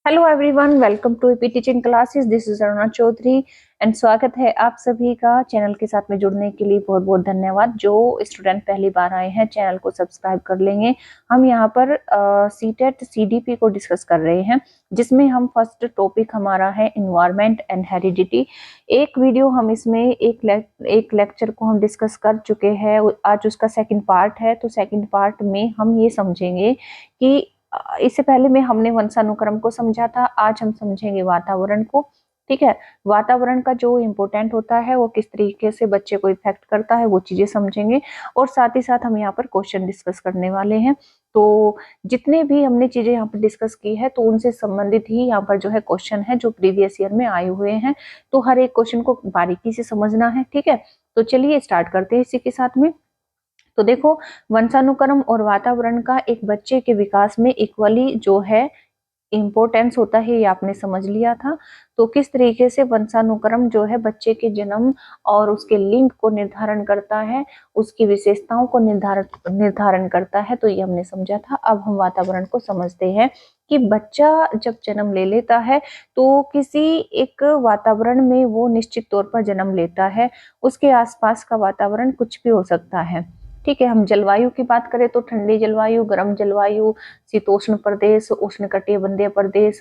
Hello everyone, welcome to EP teaching classes. This is Aruna Chaudhary and स्वागत है आप सभी का चैनल के साथ में जुड़ने के लिए। बहुत बहुत धन्यवाद। जो स्टूडेंट पहली बार आए हैं चैनल को सब्सक्राइब कर लेंगे। हम यहाँ पर सीटेट सीडीपी को डिस्कस कर रहे हैं, जिसमें हम फर्स्ट टॉपिक हमारा है इन्वायरमेंट एंड हेरिडिटी। एक वीडियो हम इसमें एक लेक्चर को हम डिस्कस कर चुके हैं, आज उसका सेकंड पार्ट है। तो सेकंड पार्ट में हम ये समझेंगे कि इससे पहले में हमने वंशानुक्रम को समझा था, आज हम समझेंगे वातावरण को। ठीक है, वातावरण का जो इम्पोर्टेंट होता है वो किस तरीके से बच्चे को इफेक्ट करता है वो चीजें समझेंगे, और साथ ही साथ हम यहाँ पर क्वेश्चन डिस्कस करने वाले हैं। तो जितने भी हमने चीजें यहाँ पर डिस्कस की है तो उनसे संबंधित ही यहाँ पर जो है क्वेश्चन है जो प्रीवियस ईयर में आए हुए हैं। तो हर एक क्वेश्चन को बारीकी से समझना है। ठीक है, तो चलिए स्टार्ट करते हैं इसी के साथ में। तो देखो, वंशानुक्रम और वातावरण का एक बच्चे के विकास में इक्वली जो है इम्पोर्टेंस होता है, ये आपने समझ लिया था। तो किस तरीके से वंशानुक्रम जो है बच्चे के जन्म और उसके लिंग को निर्धारण करता है, उसकी विशेषताओं को निर्धारण करता है, तो ये हमने समझा था। अब हम वातावरण को समझते हैं कि बच्चा जब जन्म ले लेता है तो किसी एक वातावरण में वो निश्चित तौर पर जन्म लेता है। उसके आसपास का वातावरण कुछ भी हो सकता है। ठीक है, हम जलवायु की बात करें तो ठंडी जलवायु, गर्म जलवायु, शीतोष्ण प्रदेश, उष्णकटिबंधीय प्रदेश,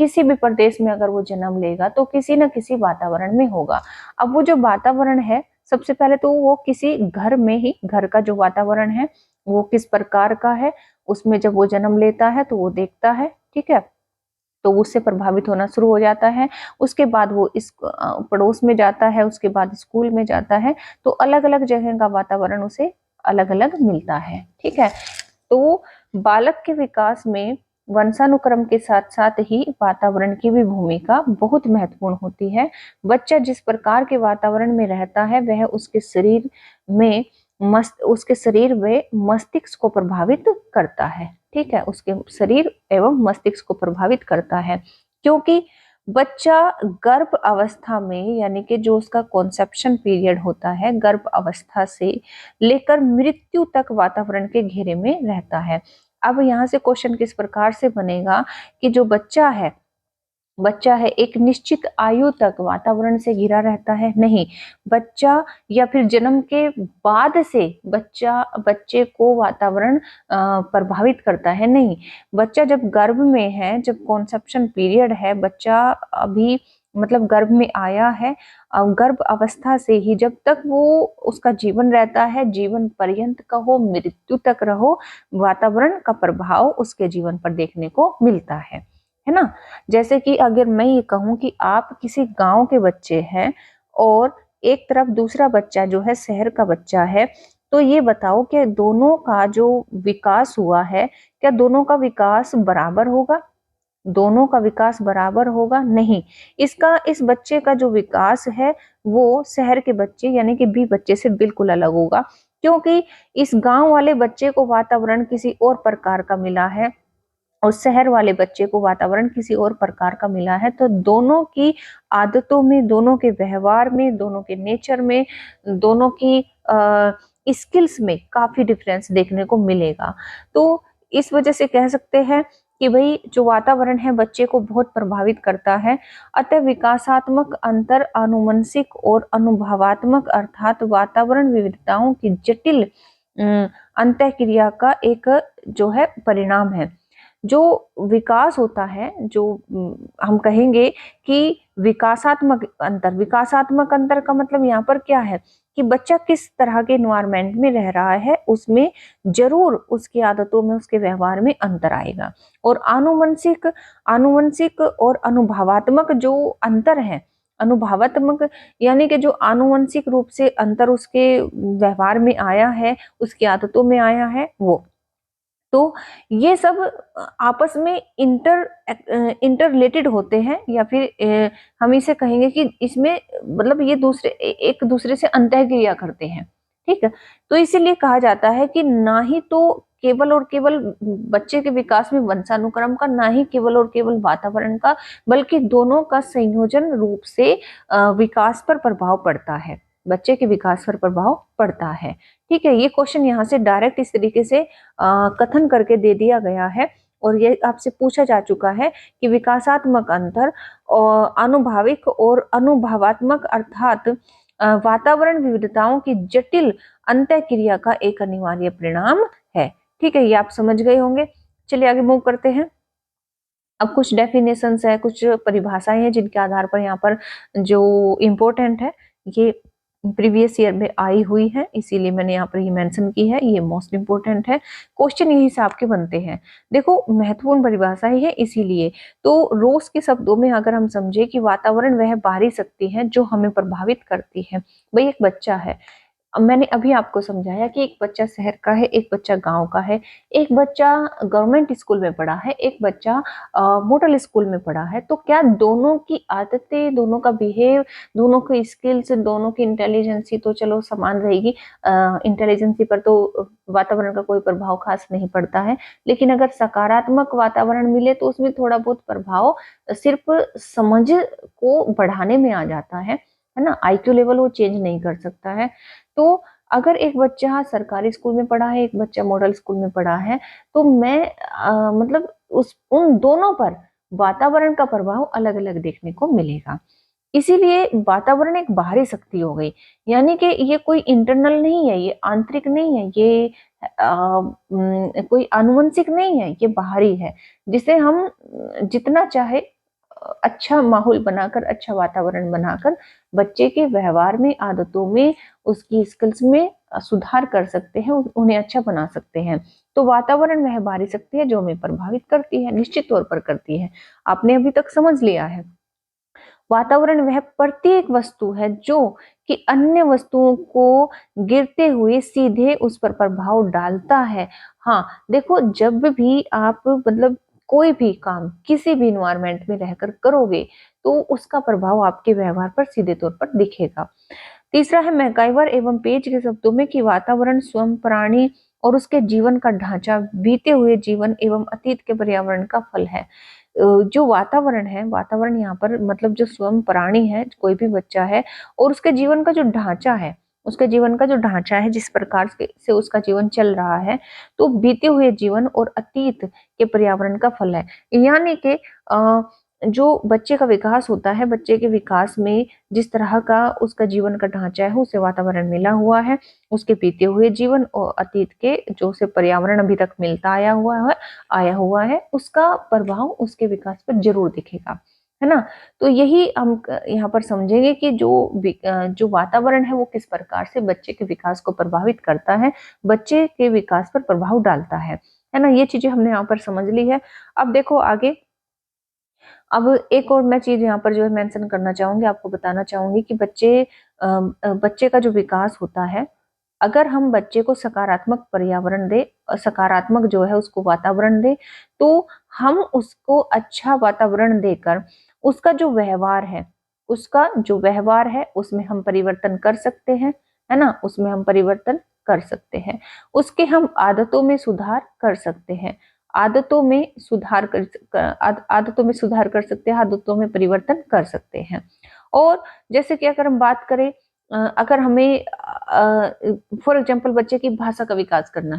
किसी भी प्रदेश में अगर वो जन्म लेगा तो किसी न किसी वातावरण में होगा। अब वो जो वातावरण है, सबसे पहले तो वो किसी घर में ही, घर का जो वातावरण है वो किस प्रकार का है, उसमें जब वो जन्म लेता है तो वो देखता है। ठीक है, तो उससे प्रभावित होना शुरू हो जाता है। उसके बाद वो इस पड़ोस में जाता है, उसके बाद स्कूल में जाता है, तो अलग अलग जगह का वातावरण उसे अलग अलग मिलता है। ठीक है, तो बालक के विकास में वंशानुक्रम के साथ साथ ही वातावरण की भी भूमिका बहुत महत्वपूर्ण होती है। बच्चा जिस प्रकार के वातावरण में रहता है वह उसके शरीर में मस्तिष्क को प्रभावित करता है। ठीक है, उसके शरीर एवं मस्तिष्क को प्रभावित करता है, क्योंकि बच्चा गर्भ अवस्था में, यानी कि जो उसका कॉन्सेप्शन पीरियड होता है, गर्भ अवस्था से लेकर मृत्यु तक वातावरण के घेरे में रहता है। अब यहाँ से क्वेश्चन किस प्रकार से बनेगा कि जो बच्चा है एक निश्चित आयु तक वातावरण से घिरा रहता है? नहीं, बच्चा या फिर जन्म के बाद से बच्चे को वातावरण प्रभावित करता है? नहीं, बच्चा जब गर्भ में है, जब कॉन्सेप्शन पीरियड है, बच्चा अभी मतलब गर्भ में आया है, गर्भ अवस्था से ही जब तक वो उसका जीवन रहता है, जीवन पर्यंत का हो, मृत्यु तक रहो, वातावरण का प्रभाव उसके जीवन पर देखने को मिलता है ना। जैसे कि अगर मैं ये कहूँ कि आप किसी गांव के बच्चे हैं और एक तरफ दूसरा बच्चा जो है शहर का बच्चा है, तो ये बताओ कि दोनों का जो विकास हुआ है, क्या दोनों का विकास बराबर होगा? दोनों का विकास बराबर होगा? नहीं। इस बच्चे का जो विकास है वो शहर के बच्चे यानी कि बी बच्चे से बिल्कुल अलग होगा, क्योंकि इस गांव वाले बच्चे को वातावरण किसी और प्रकार का मिला है और शहर वाले बच्चे को वातावरण किसी और प्रकार का मिला है। तो दोनों की आदतों में, दोनों के व्यवहार में, दोनों के नेचर में, दोनों की स्किल्स में काफी डिफरेंस देखने को मिलेगा। तो इस वजह से कह सकते हैं कि भाई जो वातावरण है बच्चे को बहुत प्रभावित करता है। अतः विकासात्मक अंतर आनुवंशिक और अनुभवात्मक अर्थात वातावरण विविधताओं की जटिल अंतःक्रिया का एक जो है परिणाम है। जो विकास होता है, जो हम कहेंगे कि विकासात्मक अंतर का मतलब यहाँ पर क्या है कि बच्चा किस तरह के एनवायरनमेंट में रह रहा है, उसमें जरूर उसकी आदतों में, उसके व्यवहार में अंतर आएगा। और आनुवंशिक और अनुभवात्मक जो अंतर है, अनुभवात्मक यानी कि जो आनुवंशिक रूप से अंतर उसके व्यवहार में आया है, उसकी आदतों में आया है, वो तो ये सब आपस में इंटर रिलेटेड होते हैं, या फिर हम इसे कहेंगे कि इसमें मतलब ये एक दूसरे से अंतःक्रिया करते हैं। ठीक है, तो इसीलिए कहा जाता है कि ना ही तो केवल और केवल बच्चे के विकास में वंशानुक्रम का, ना ही केवल और केवल वातावरण का, बल्कि दोनों का संयोजन रूप से विकास पर प्रभाव पड़ता है, बच्चे के विकास पर प्रभाव पड़ता है। ठीक है, ये क्वेश्चन यहाँ से डायरेक्ट इस तरीके से कथन करके दे दिया गया है। और ये आपसे पूछा जा चुका है कि विकासात्मक अंतर और आनुभाविक और अनुभवात्मक अर्थात वातावरण विविधताओं की जटिल अंतःक्रिया का एक अनिवार्य परिणाम है। ठीक है, ये आप समझ गए होंगे। चलिए आगे मूव करते हैं। अब कुछ डेफिनेशंस है, कुछ परिभाषाएं हैं जिनके आधार पर यहाँ पर जो इम्पोर्टेंट है ये प्रीवियस ईयर में आई हुई है, इसीलिए मैंने यहाँ पर ये मेंशन की है, ये मोस्ट इम्पोर्टेंट है। क्वेश्चन यही से आपके बनते हैं। देखो महत्वपूर्ण परिभाषा ही है, इसीलिए तो रोज के शब्दों में अगर हम समझे कि वातावरण वह बाहरी शक्ति है जो हमें प्रभावित करती है। भाई एक बच्चा है, अब मैंने अभी आपको समझाया कि एक बच्चा शहर का है, एक बच्चा गांव का है, एक बच्चा गवर्नमेंट स्कूल में पढ़ा है, एक बच्चा मॉडल स्कूल में पढ़ा है। तो क्या दोनों की आदतें, दोनों का बिहेव, दोनों की स्किल्स, दोनों की इंटेलिजेंसी तो चलो समान रहेगी। इंटेलिजेंसी पर तो वातावरण का कोई प्रभाव खास नहीं पड़ता है, लेकिन अगर सकारात्मक वातावरण मिले तो उसमें थोड़ा बहुत प्रभाव सिर्फ समझ को बढ़ाने में आ जाता है ना। आईक्यू लेवल वो चेंज नहीं कर सकता है। तो अगर एक बच्चा सरकारी स्कूल में पढ़ा है, एक बच्चा मॉडल स्कूल में पढ़ा है, तो मैं मतलब उन दोनों पर वातावरण का प्रभाव अलग अलग देखने को मिलेगा। इसीलिए वातावरण एक बाहरी शक्ति हो गई, यानी कि ये कोई इंटरनल नहीं है, ये आंतरिक नहीं है, ये कोई आनुवंशिक नहीं है, ये बाहरी है, जिसे हम जितना चाहे अच्छा माहौल बनाकर, अच्छा वातावरण बनाकर बच्चे के व्यवहार में, आदतों में, उसकी स्किल्स में सुधार कर सकते हैं, उन्हें अच्छा बना सकते हैं। तो वातावरण वह बाहरी शक्ति है जो हमें प्रभावित करती है, निश्चित तौर पर करती है। आपने अभी तक समझ लिया है। वातावरण वह प्रत्येक वस्तु है जो कि अन्य वस्तुओं को गिरते हुए सीधे उस पर प्रभाव डालता है। हाँ देखो, जब भी आप मतलब कोई भी काम किसी भी इन्वायरमेंट में रहकर करोगे तो उसका प्रभाव आपके व्यवहार पर सीधे तौर पर दिखेगा। तीसरा है मैकाइवर एवं पेज के शब्दों में कि वातावरण स्वयं प्राणी और उसके जीवन का ढांचा बीते हुए जीवन एवं अतीत के पर्यावरण का फल है। जो वातावरण है, वातावरण यहाँ पर मतलब जो स्वयं प्राणी है, कोई भी बच्चा है, और उसके जीवन का जो ढांचा है, उसके जीवन का जो ढांचा है, जिस प्रकार से उसका जीवन चल रहा है, तो बीते हुए जीवन और अतीत के पर्यावरण का फल है। यानी कि जो बच्चे का विकास होता है, बच्चे के विकास में जिस तरह का उसका जीवन का ढांचा है, उसे वातावरण मिला हुआ है, उसके बीते हुए जीवन और अतीत के जो उसे पर्यावरण अभी तक मिलता आया हुआ है, उसका प्रभाव उसके विकास पर जरूर दिखेगा, है ना। तो यही हम यहाँ पर समझेंगे कि जो वातावरण है वो किस प्रकार से बच्चे के विकास को प्रभावित करता है, बच्चे के विकास पर प्रभाव डालता है ना। ये चीजें हमने यहाँ पर समझ ली है। अब देखो आगे, अब एक और मैं चीज यहाँ पर जो है मेंशन करना चाहूंगी, आपको बताना चाहूंगी कि बच्चे का जो विकास होता है, अगर हम बच्चे को सकारात्मक पर्यावरण दे, सकारात्मक जो है उसको वातावरण दे, तो हम उसको अच्छा वातावरण देकर उसका जो व्यवहार है, उसमें हम परिवर्तन कर सकते हैं, है ना। उसमें हम परिवर्तन कर सकते हैं, उसके हम आदतों में सुधार कर सकते हैं, आदतों में सुधार आदतों में सुधार कर सकते हैं, आदतों में परिवर्तन कर सकते हैं। और जैसे कि अगर हम बात करें, अगर हमें फॉर एग्जाम्पल बच्चे की भाषा का विकास करना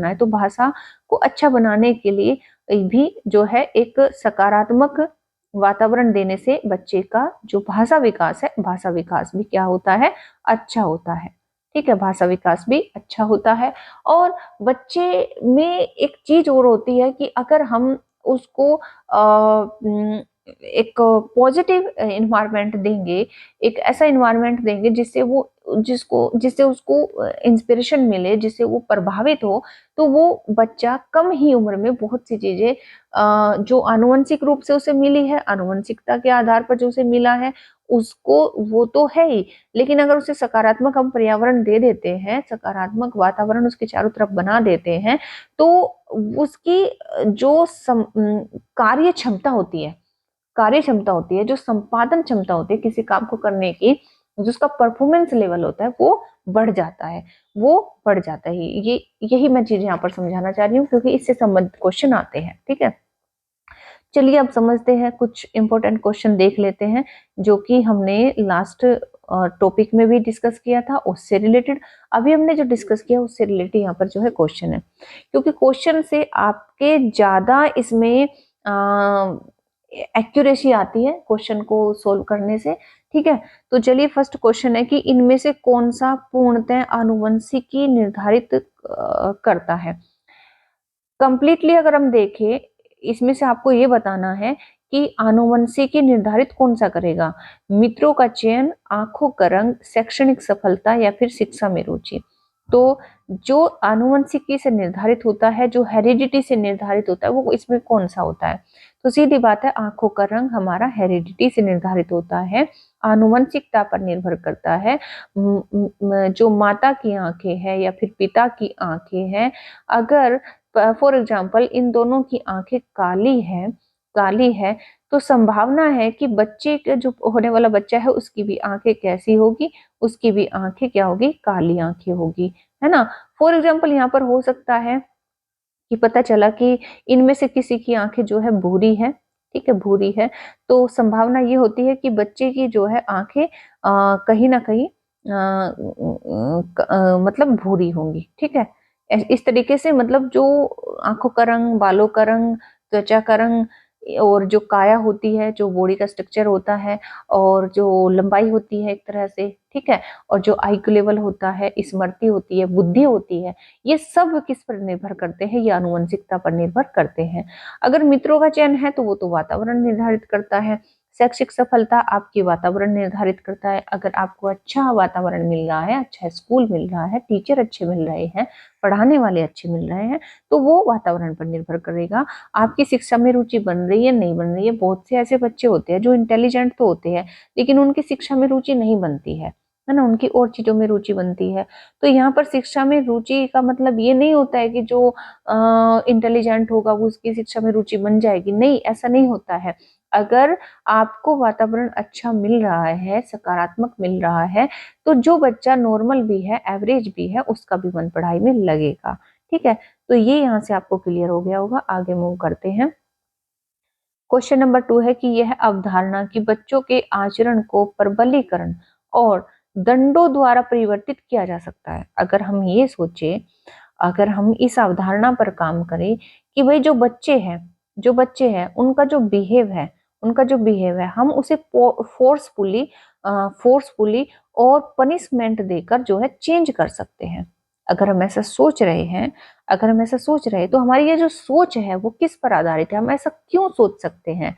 है, तो भाषा को अच्छा बनाने के लिए भी जो है एक सकारात्मक वातावरण देने से बच्चे का जो भाषा विकास है, भाषा विकास भी क्या होता है, अच्छा होता है। ठीक है, भाषा विकास भी अच्छा होता है। और बच्चे में एक चीज और होती है कि अगर हम उसको एक पॉजिटिव इन्वायरमेंट देंगे, एक ऐसा इन्वायरमेंट देंगे जिससे उसको इंस्पिरेशन मिले, जिससे वो प्रभावित हो, तो वो बच्चा कम ही उम्र में बहुत सी चीजें जो आनुवंशिक रूप से उसे मिली है, आनुवंशिकता के आधार पर जो उसे मिला है, उसको वो तो है ही, लेकिन अगर उसे सकारात्मक हम पर्यावरण दे देते हैं, सकारात्मक वातावरण उसके चारों तरफ बना देते हैं, तो उसकी जो कार्य क्षमता होती है, जो संपादन क्षमता होती है किसी काम को करने की, जो उसका परफॉर्मेंस लेवल होता है वो बढ़ जाता है, ये यही मैं चीज यहाँ पर समझाना चाह रही हूँ, क्योंकि इससे संबंधित क्वेश्चन आते हैं। ठीक है, चलिए अब समझते हैं, कुछ इंपॉर्टेंट क्वेश्चन देख लेते हैं जो कि हमने लास्ट टॉपिक में भी डिस्कस किया था उससे रिलेटेड, अभी हमने जो डिस्कस किया उससे रिलेटेड यहाँ पर जो है क्वेश्चन है, क्योंकि क्वेश्चन से आपके ज्यादा इसमें एक्यूरेसी आती है क्वेश्चन को सोल्व करने से। ठीक है, तो चलिए फर्स्ट क्वेश्चन है कि इनमें से कौन सा पूर्णतः आनुवंशिकी निर्धारित करता है। कंप्लीटली अगर हम देखें, इसमें से आपको ये बताना है कि आनुवंशिकी निर्धारित कौन सा करेगा, मित्रों का चयन, आंखों का रंग, शैक्षणिक सफलता या फिर शिक्षा में रुचि। तो जो आनुवंशिकी से निर्धारित होता है, जो हेरिडिटी से निर्धारित होता है, वो इसमें कौन सा होता है? तो सीधी बात है, आंखों का रंग हमारा हेरिडिटी से निर्धारित होता है, आनुवंशिकता पर निर्भर करता है। जो माता की आंखें हैं या फिर पिता की आंखें हैं, अगर फॉर एग्जाम्पल इन दोनों की आंखें काली है तो संभावना है कि बच्चे के जो होने वाला बच्चा है उसकी भी आंखें कैसी होगी, उसकी भी आंखें क्या होगी, काली आंखें होगी, है ना। फॉर एग्जाम्पल यहाँ पर हो सकता है कि पता चला कि इनमें से किसी की आंखें जो है भूरी है, ठीक है, भूरी है, तो संभावना ये होती है कि बच्चे की जो है आंखें कहीं ना कहीं मतलब भूरी होंगी। ठीक है, इस तरीके से मतलब जो आंखों का रंग, बालों का रंग, त्वचा का रंग और जो काया होती है, जो बॉडी का स्ट्रक्चर होता है और जो लंबाई होती है एक तरह से, ठीक है, और जो आईक्यू लेवल होता है, स्मृति होती है, बुद्धि होती है, ये सब किस पर निर्भर करते हैं? ये आनुवंशिकता पर निर्भर करते हैं। अगर मित्रों का चयन है तो वो तो वातावरण निर्धारित करता है। शैक्षिक सफलता आपकी वातावरण निर्धारित करता है। अगर आपको अच्छा वातावरण मिल रहा है, अच्छा स्कूल मिल रहा है, टीचर अच्छे मिल रहे हैं, पढ़ाने वाले अच्छे मिल रहे हैं, तो वो वातावरण पर निर्भर करेगा। आपकी शिक्षा में रुचि बन रही है, नहीं बन रही है। बहुत से ऐसे बच्चे होते हैं जो इंटेलिजेंट तो होते हैं लेकिन उनकी शिक्षा में रुचि नहीं बनती है ना, उनकी और चीजों में रुचि बनती है। तो यहाँ पर शिक्षा में रुचि का मतलब ये नहीं होता है कि जो इंटेलिजेंट होगा वो उसकी शिक्षा में रुचि बन जाएगी, नहीं, ऐसा नहीं होता है। अगर आपको वातावरण अच्छा मिल रहा है, सकारात्मक मिल रहा है, तो जो बच्चा नॉर्मल भी है, एवरेज भी है, उसका भी मन पढ़ाई में लगेगा। ठीक है, तो ये यहाँ से आपको क्लियर हो गया होगा। आगे मूव करते हैं। क्वेश्चन नंबर 2 है कि यह अवधारणा कि बच्चों के आचरण को प्रबलीकरण और दंडों द्वारा परिवर्तित किया जा सकता है। अगर हम ये सोचे, अगर हम इस अवधारणा पर काम करें कि भाई जो बच्चे हैं उनका जो बिहेव है हम उसे फोर्सफुली और पनिशमेंट देकर जो है चेंज कर सकते हैं। अगर हम ऐसा सोच रहे हैं, तो हमारी ये जो सोच है वो किस पर आधारित है? हम ऐसा क्यों सोच सकते हैं?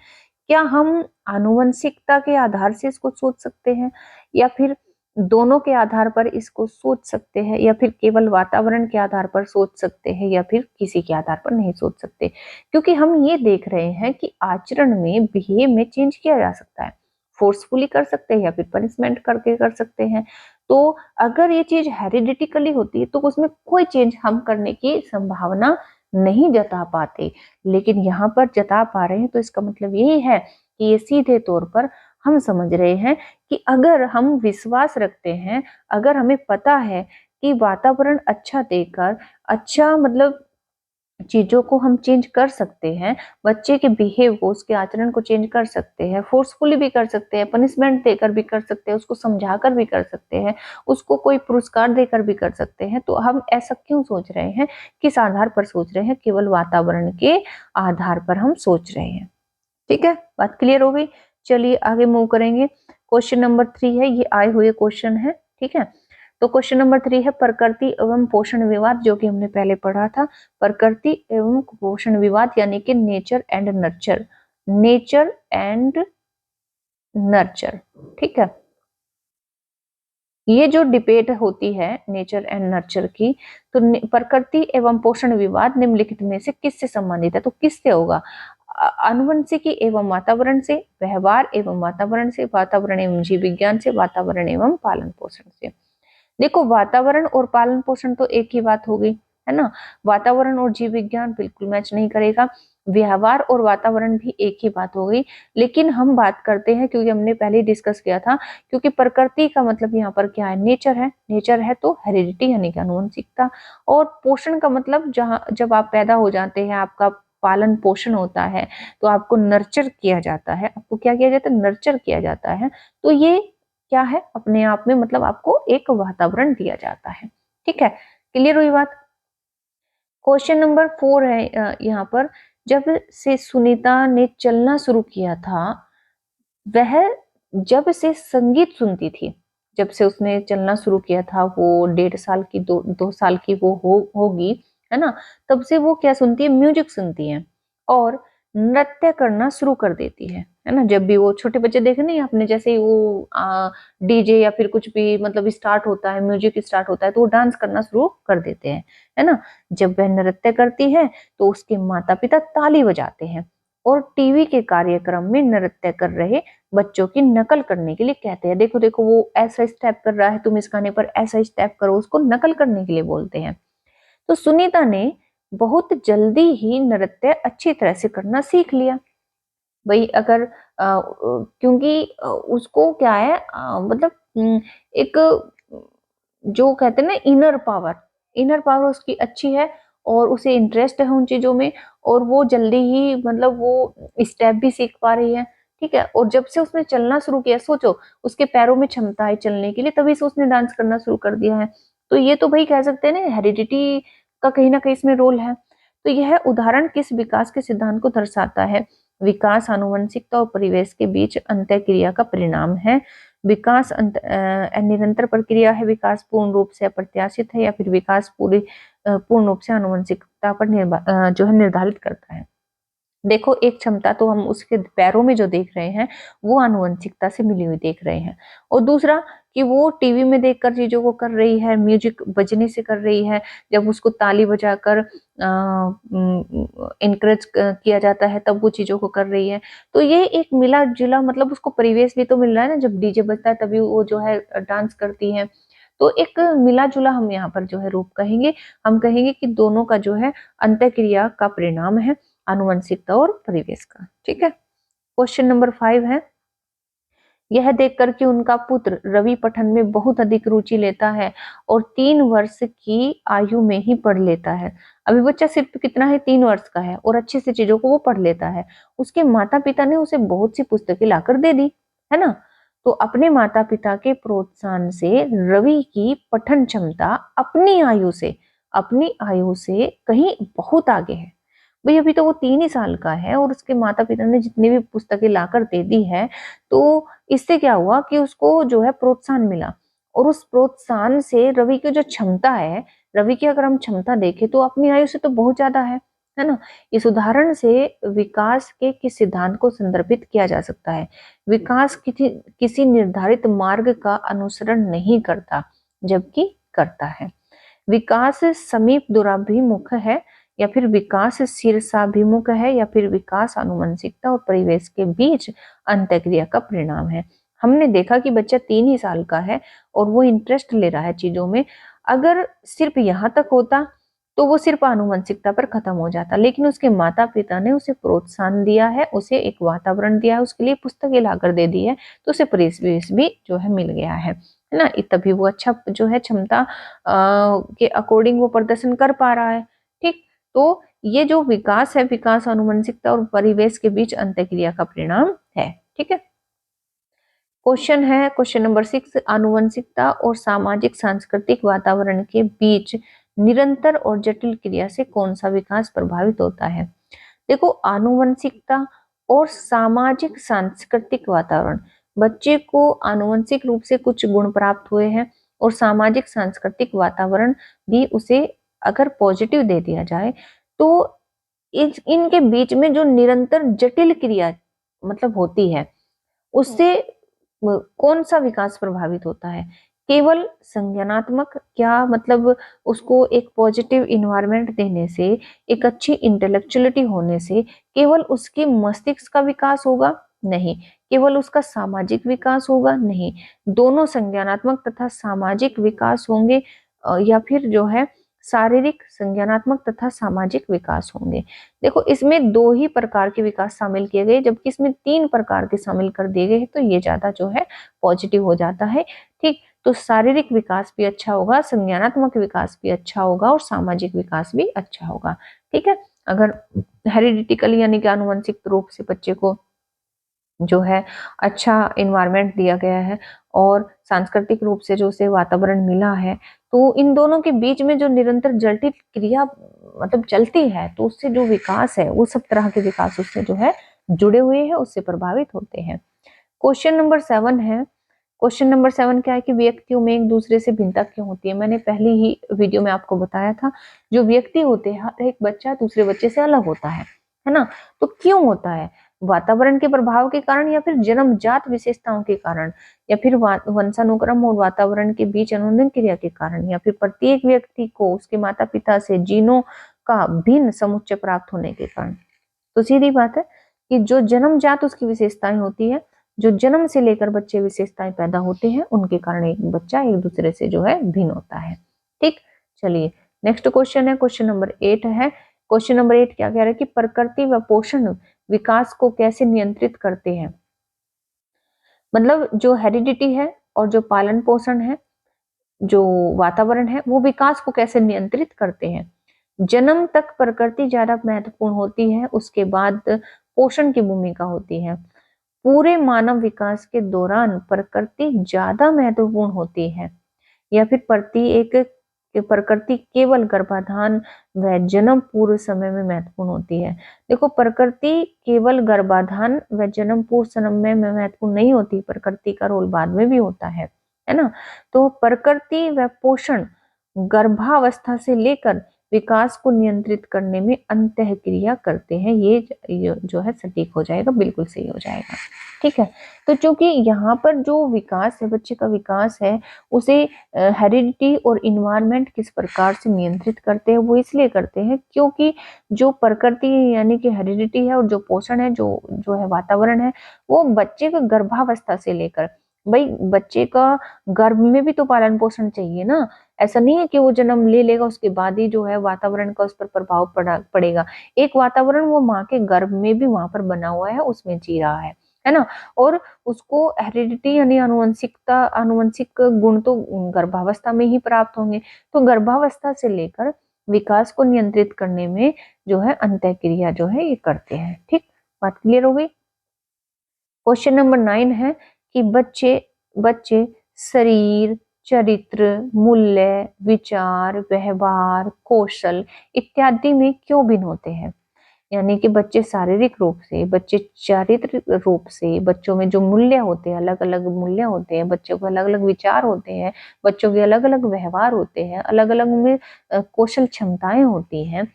क्या हम आनुवंशिकता के आधार से इसको सोच सकते हैं, या फिर दोनों के आधार पर इसको सोच सकते हैं, या फिर केवल वातावरण के आधार पर सोच सकते हैं, या फिर किसी के आधार पर नहीं सोच सकते? क्योंकि हम ये देख रहे हैं कि आचरण में, बिहेव में चेंज किया जा सकता है, फोर्सफुली कर सकते हैं या फिर पनिशमेंट करके कर सकते हैं। तो अगर ये चीज हेरिडिटिकली होती है तो उसमें कोई चेंज हम करने की संभावना नहीं जता पाते, लेकिन यहाँ पर जता पा रहे हैं, तो इसका मतलब यही है कि ये सीधे तौर पर हम समझ रहे हैं कि अगर हम विश्वास रखते हैं, अगर हमें पता है कि वातावरण अच्छा देकर, अच्छा मतलब चीजों को हम चेंज कर सकते हैं, बच्चे के बिहेव को, उसके आचरण को चेंज कर सकते हैं, फोर्सफुली भी कर सकते हैं, पनिशमेंट देकर भी कर सकते हैं, उसको समझाकर भी कर सकते हैं, उसको कोई पुरस्कार देकर भी कर सकते हैं, तो हम ऐसा क्यों सोच रहे हैं? किस आधार पर सोच रहे हैं? केवल वातावरण के आधार पर हम सोच रहे हैं। ठीक है, बात क्लियर हो गई। चलिए आगे मूव करेंगे। क्वेश्चन नंबर 3 है, ये आए हुए क्वेश्चन है। ठीक है, तो क्वेश्चन नंबर 3 है प्रकृति एवं पोषण विवाद, जो कि हमने पहले पढ़ा था। प्रकृति एवं पोषण विवाद यानी कि nature and nurture, nature and nurture. ठीक है, ये जो डिबेट होती है नेचर एंड नर्चर की, तो प्रकृति एवं पोषण विवाद निम्नलिखित में से किससे संबंधित है? तो किससे होगा? आनुवंशिकी एवं वातावरण से, व्यवहार एवं वातावरण से, वातावरण एवं जीव विज्ञान से, वातावरण एवं पालन पोषण से। देखो, वातावरण और पालन पोषण तो एक ही बात हो गई, है ना। वातावरण और जीव विज्ञान बिल्कुल मैच नहीं करेगा। व्यवहार और वातावरण भी एक ही बात हो गई। लेकिन हम बात करते हैं, क्योंकि हमने पहले ही डिस्कस किया था, क्योंकि प्रकृति का मतलब यहाँ पर क्या है? नेचर है। नेचर है तो हेरिडिटी यानी कि आनुवंशिकता। और पोषण का मतलब जब आप पैदा हो जाते हैं, आपका पालन पोषण होता है, तो आपको नर्चर किया जाता है। आपको क्या किया जाता है? नर्चर किया जाता है। तो ये क्या है, अपने आप में मतलब आपको एक वातावरण दिया जाता है। ठीक है, क्लियर हुई बात। क्वेश्चन नंबर 4 है यहाँ पर, जब से सुनीता ने चलना शुरू किया था, वह जब से संगीत सुनती थी, जब से उसने चलना शुरू किया था, वो 1.5 साल की, 2 साल की वो होगी, है ना, तब से वो क्या सुनती है, म्यूजिक सुनती है और नृत्य करना शुरू कर देती है ना। जब भी वो छोटे बच्चे देखे नहीं आपने, जैसे ही वो डीजे या फिर कुछ भी मतलब स्टार्ट होता है, म्यूजिक स्टार्ट होता है, तो वो डांस करना शुरू कर देते हैं, है ना। जब वह नृत्य करती है तो उसके माता पिता ताली बजाते हैं और टीवी के कार्यक्रम में नृत्य कर रहे बच्चों की नकल करने के लिए कहते हैं। देखो देखो वो ऐसा स्टेप कर रहा है, तुम इस गाने पर ऐसा स्टेप करो, उसको नकल करने के लिए बोलते हैं। तो सुनीता ने बहुत जल्दी ही नृत्य अच्छी तरह से करना सीख लिया। भाई अगर क्योंकि उसको क्या है, मतलब एक जो कहते हैं ना इनर पावर उसकी अच्छी है और उसे इंटरेस्ट है उन चीजों में, और वो जल्दी ही मतलब वो स्टेप भी सीख पा रही है। ठीक है, और जब से उसने चलना शुरू किया, सोचो उसके पैरों में क्षमता है चलने के लिए, तभी से उसने डांस करना शुरू कर दिया है। तो ये तो भाई कह सकते हैं ना, हेरिडिटी का कहीं ना कहीं इसमें रोल है। तो यह उदाहरण किस विकास के सिद्धांत को दर्शाता है? विकास आनुवंशिकता और परिवेश के बीच अंतःक्रिया का परिणाम है। विकास निरंतर प्रक्रिया है, विकास पूर्ण रूप से अप्रत्याशित है, या फिर विकास पूर्ण रूप से आनुवंशिकता पर जो है निर्धारित करता है। देखो एक क्षमता तो हम उसके पैरों में जो देख रहे हैं वो आनुवंशिकता से मिली हुई देख रहे हैं, और दूसरा कि वो टीवी में देखकर चीजों को कर रही है, म्यूजिक बजने से कर रही है, जब उसको ताली बजाकर इनकरेज किया जाता है तब वो चीजों को कर रही है। तो ये एक मिला जुला मतलब उसको परिवेश भी तो मिल रहा है ना, जब डीजे बजता है तभी वो जो है डांस करती है। तो एक मिला जुला हम यहाँ पर जो है रूप कहेंगे, हम कहेंगे कि दोनों का जो है अंतःक्रिया का परिणाम है, आनुवंशिकता और परिवेश का। ठीक है, क्वेश्चन नंबर 5 है, यह देखकर कि उनका पुत्र रवि पठन में बहुत अधिक रुचि लेता है और 3 वर्ष की आयु में ही पढ़ लेता है। अभी बच्चा सिर्फ कितना है, 3 वर्ष का है और अच्छे से चीजों को वो पढ़ लेता है। उसके माता पिता ने उसे बहुत सी पुस्तकें लाकर दे दी, है ना। तो अपने माता पिता के प्रोत्साहन से रवि की पठन क्षमता अपनी आयु से कहीं बहुत आगे है। भाई अभी तो वो 3 ही साल का है और उसके माता पिता ने जितनी भी पुस्तकें लाकर दे दी है, तो इससे क्या हुआ कि उसको जो है प्रोत्साहन मिला, और उस प्रोत्साहन से रवि की जो क्षमता है, रवि की अगर हम क्षमता देखें तो अपनी आयु से तो बहुत ज्यादा है ना। इस उदाहरण से विकास के किस सिद्धांत को संदर्भित किया जा सकता है? विकास किसी निर्धारित मार्ग का अनुसरण नहीं करता, जबकि करता है। विकास समीप दूराभिमुख है, या फिर विकास शीर्षाभिमुख है, या फिर विकास आनुवंशिकता और परिवेश के बीच अंतःक्रिया का परिणाम है। हमने देखा कि बच्चा 3 ही साल का है और वो इंटरेस्ट ले रहा है चीजों में। अगर सिर्फ यहाँ तक होता तो वो सिर्फ आनुवंशिकता पर खत्म हो जाता, लेकिन उसके माता पिता ने उसे प्रोत्साहन दिया है, उसे एक वातावरण दिया है, उसके लिए पुस्तकें लाकर दे दी है, तो उसे परिवेश भी जो है मिल गया है ना। तभी वो अच्छा जो है क्षमता के अकॉर्डिंग वो प्रदर्शन कर पा रहा है। ठीक, तो ये जो विकास है, विकास आनुवंशिकता और परिवेश के बीच अंतःक्रिया का परिणाम है। ठीक है, क्वेश्चन है क्वेश्चन नंबर 6, आनुवंशिकता और सामाजिक सांस्कृतिक वातावरण के बीच निरंतर और जटिल क्रिया से कौन सा विकास प्रभावित होता है? देखो आनुवंशिकता और सामाजिक सांस्कृतिक वातावरण, बच्चे को आनुवंशिक रूप से कुछ गुण प्राप्त हुए हैं और सामाजिक सांस्कृतिक वातावरण भी उसे अगर पॉजिटिव दे दिया जाए, तो इनके बीच में जो निरंतर जटिल क्रिया मतलब होती है, उससे कौन सा विकास प्रभावित होता है? केवल संज्ञानात्मक, क्या मतलब उसको एक पॉजिटिव इन्वायरमेंट देने से, एक अच्छी इंटेलेक्चुअलिटी होने से केवल उसके मस्तिष्क का विकास होगा? नहीं। केवल उसका सामाजिक विकास होगा? नहीं। दोनों संज्ञानात्मक तथा सामाजिक विकास होंगे, या फिर जो है शारीरिक, संज्ञानात्मक तथा सामाजिक विकास होंगे। देखो इसमें 2 ही प्रकार के विकास शामिल किए गए, जबकि इसमें 3 प्रकार के शामिल कर दिए गए हैं, तो ये ज्यादा जो है पॉजिटिव हो जाता है। ठीक, तो शारीरिक विकास भी अच्छा होगा, संज्ञानात्मक विकास भी अच्छा होगा और सामाजिक विकास भी अच्छा होगा। ठीक है, अगर हेरिडिटिकली यानी कि आनुवंशिक रूप से बच्चे को जो है अच्छा इन्वायरमेंट दिया गया है और सांस्कृतिक रूप से जो उसे वातावरण मिला है, तो इन दोनों के बीच में जो निरंतर जटिल क्रिया मतलब चलती है, तो उससे जो विकास है वो सब तरह के विकास उससे जो है जुड़े हुए हैं, उससे प्रभावित होते हैं। क्वेश्चन नंबर 7 है। क्वेश्चन नंबर 7 क्या है कि व्यक्तियों में एक दूसरे से भिन्नता क्यों होती है? मैंने पहले ही वीडियो में आपको बताया था, जो व्यक्ति होते हैं हर एक बच्चा दूसरे बच्चे से अलग होता है ना? तो क्यों होता है? वातावरण के प्रभाव के कारण, या फिर जन्मजात विशेषताओं के कारण, या फिर वंशानुक्रम और वातावरण के बीच अनुबंध क्रिया के कारण, या फिर प्रत्येक व्यक्ति को उसके माता पिता से जीनों का भिन्न समुच्चय प्राप्त होने के कारण। तो सीधी बात है कि जो जन्मजात उसकी विशेषताएं होती है, जो जन्म से लेकर बच्चे विशेषताएं पैदा होते हैं, उनके कारण एक बच्चा एक दूसरे से जो है भिन्न होता है। ठीक, चलिए नेक्स्ट क्वेश्चन है, क्वेश्चन नंबर 8 है। क्वेश्चन नंबर 8 क्या कह रहा है कि प्रकृति व पोषण विकास को कैसे नियंत्रित करते हैं? मतलब जो हेरिडिटी है और जो पालन पोषण है, जो वातावरण है, वो विकास को कैसे नियंत्रित करते हैं? जन्म तक प्रकृति ज्यादा महत्वपूर्ण होती है, उसके बाद पोषण की भूमिका होती है। पूरे मानव विकास के दौरान प्रकृति ज्यादा महत्वपूर्ण होती है, या फिर प्रकृति केवल गर्भाधान व जन्म पूर्व समय में महत्वपूर्ण होती है? देखो, प्रकृति केवल गर्भाधान व जन्म पूर्व समय में महत्वपूर्ण नहीं होती, प्रकृति का रोल बाद में भी होता है ना? तो प्रकृति व पोषण गर्भावस्था से लेकर विकास को नियंत्रित करने में अंतःक्रिया करते हैं। ये जो है सटीक हो जाएगा, बिल्कुल सही हो जाएगा। ठीक है, तो चूंकि यहाँ पर जो विकास है, बच्चे का विकास है, उसे हेरिडिटी और इन्वायरमेंट किस प्रकार से नियंत्रित करते हैं? वो इसलिए करते हैं क्योंकि जो प्रकृति यानी कि हेरिडिटी है और जो पोषण है, जो है वातावरण है, वो बच्चे का गर्भावस्था से लेकर, भाई बच्चे का गर्भ में भी तो पालन पोषण चाहिए ना। ऐसा नहीं है कि वो जन्म ले लेगा उसके बाद ही जो है वातावरण का उस पर प्रभाव पड़ेगा। एक वातावरण वो माँ के गर्भ में भी वहां पर बना हुआ है, उसमें जी रहा है ना? और उसको हेरिडिटी यानी आनुवंशिक गुण तो गर्भावस्था में ही प्राप्त होंगे। तो गर्भावस्था से लेकर विकास को नियंत्रित करने में जो है अंतःक्रिया जो है ये करते हैं। ठीक, बात क्लियर हो गई? क्वेश्चन नंबर 9 है कि बच्चे शरीर, चरित्र, मूल्य, विचार, व्यवहार, कौशल इत्यादि में क्यों भिन्न होते हैं? यानी कि बच्चे शारीरिक रूप से, बच्चे चारित्रिक रूप से, बच्चों में जो मूल्य होते हैं, अलग अलग मूल्य होते हैं, बच्चों के अलग अलग विचार होते हैं, बच्चों के अलग अलग व्यवहार होते हैं, अलग अलग में कौशल क्षमताएं होती हैं।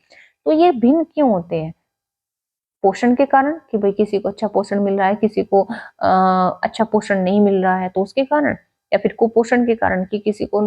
तो ये भिन्न क्यों होते हैं? पोषण के कारण कि भाई किसी को अच्छा पोषण मिल रहा है, किसी को अच्छा पोषण नहीं मिल रहा है तो उसके कारण, या फिर कुपोषण के कारण कि किसी को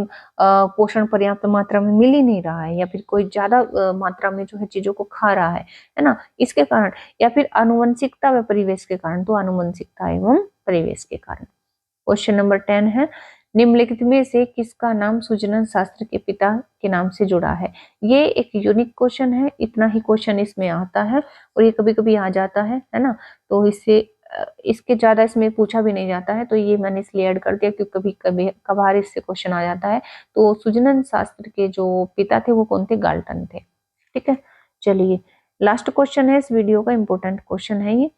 पोषण पर्याप्त मात्रा में मिल ही नहीं रहा है, या फिर कोई ज्यादा मात्रा में जो है चीजों को खा रहा है ना, इसके कारण, या फिर आनुवंशिकता व परिवेश के कारण, तो आनुवंशिकता एवं परिवेश के कारण। क्वेश्चन नंबर 10 है, निम्नलिखित में से किसका नाम सूजन शास्त्र के पिता के नाम से जुड़ा है? ये एक यूनिक क्वेश्चन है, इतना ही क्वेश्चन इसमें आता है और ये कभी कभी आ जाता है ना? तो इसके ज्यादा इसमें पूछा भी नहीं जाता है, तो ये मैंने इसलिए ऐड कर दिया क्योंकि कभी कभी कभार इससे क्वेश्चन आ जाता है। तो सूजन शास्त्र के जो पिता थे वो कौन थे? गाल्टन थे। ठीक है, चलिए लास्ट क्वेश्चन है इस वीडियो का, इंपॉर्टेंट क्वेश्चन है ये,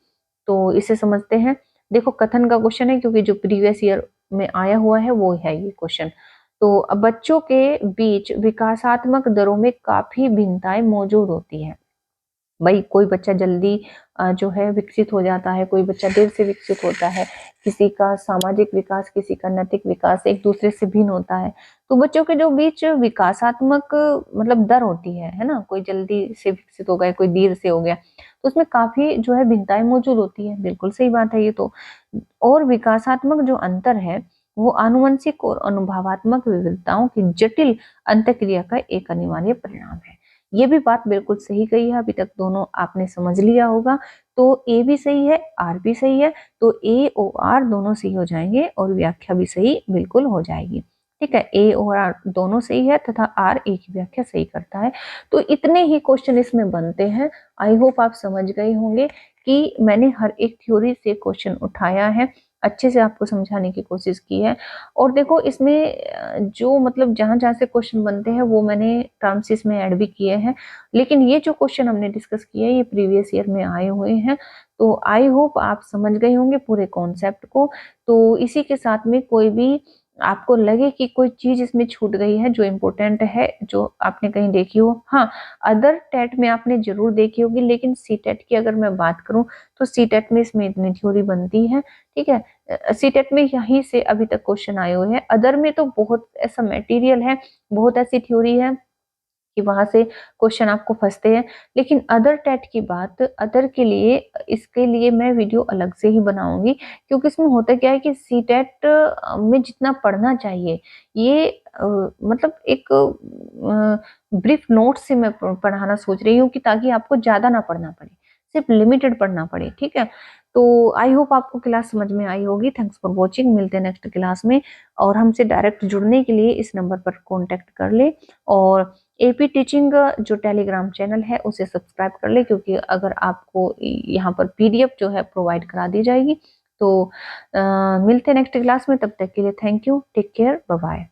तो इसे समझते हैं। देखो, कथन का क्वेश्चन है क्योंकि जो प्रीवियस ईयर में आया हुआ है वो है ये क्वेश्चन। तो अब बच्चों के बीच विकासात्मक दरों में काफी भिन्नताएं मौजूद होती है। भाई कोई बच्चा जल्दी जो है विकसित हो जाता है, कोई बच्चा देर से विकसित होता है, किसी का सामाजिक विकास, किसी का नैतिक विकास एक दूसरे से भिन्न होता है। तो बच्चों के जो बीच विकासात्मक मतलब दर होती है ना, कोई जल्दी से विकसित हो गया, कोई देर से हो गया, तो उसमें काफी जो है भिन्नताएं मौजूद होती है। बिल्कुल सही बात है ये तो। और विकासात्मक जो अंतर है वो आनुवंशिक और अनुभवात्मक विविधताओं की जटिल अंतःक्रिया का एक अनिवार्य परिणाम है। ये भी बात बिल्कुल सही कही है, अभी तक दोनों आपने समझ लिया होगा। तो ए भी सही है, आर भी सही है, तो ए और आर दोनों सही हो जाएंगे और व्याख्या भी सही बिल्कुल हो जाएगी। ठीक है, ए और आर दोनों सही है तथा आर ए की व्याख्या सही करता है। तो इतने ही क्वेश्चन इसमें बनते हैं। आई होप आप समझ गए होंगे कि मैंने हर एक थ्योरी से क्वेश्चन उठाया है, अच्छे से आपको समझाने की कोशिश की है। और देखो इसमें जो मतलब जहां जहां से क्वेश्चन बनते हैं वो मैंने टर्म्स में ऐड भी किए हैं, लेकिन ये जो क्वेश्चन हमने डिस्कस किए ये प्रीवियस ईयर में आए हुए हैं। तो आई होप आप समझ गए होंगे पूरे कॉन्सेप्ट को। तो इसी के साथ में कोई भी आपको लगे कि कोई चीज़ इसमें छूट गई है जो इम्पोर्टेंट है, जो आपने कहीं देखी हो, हाँ, अदर टेट में आपने ज़रूर देखी होगी, लेकिन सीटेट की अगर मैं बात करूँ तो सीटेट में इसमें इतनी थ्योरी बनती है, ठीक है? सीटेट में यहीं से अभी तक क्वेश्चन आए हुए हैं, अदर में तो बहुत ऐसा मटेरियल है, बहुत ऐसी थ्योरी है कि वहाँ से क्वेश्चन आपको फँसते हैं। लेकिन अदर टेट की बात, अदर के लिए इसके लिए मैं वीडियो अलग से ही बनाऊँगी, क्योंकि इसमें होता क्या है कि सीटेट में जितना पढ़ना चाहिए, ये मतलब एक ब्रीफ नोट से मैं पढ़ाना सोच रही हूँ कि ताकि आपको ज़्यादा ना पढ़ना पड़े, सिर्फ लिमिटेड पढ़ना पड़े, ठीक है? तो आई होप आपको क्लास समझ में आई होगी। थैंक्स फॉर वॉचिंग, मिलते हैं नेक्स्ट क्लास में। और हमसे डायरेक्ट जुड़ने के लिए इस नंबर पर कॉन्टैक्ट कर लें, और एपी टीचिंग जो टेलीग्राम चैनल है उसे सब्सक्राइब कर ले, क्योंकि अगर आपको यहाँ पर पीडीएफ जो है प्रोवाइड करा दी जाएगी। तो मिलते हैं नेक्स्ट क्लास में, तब तक के लिए thank you, take care, bye bye.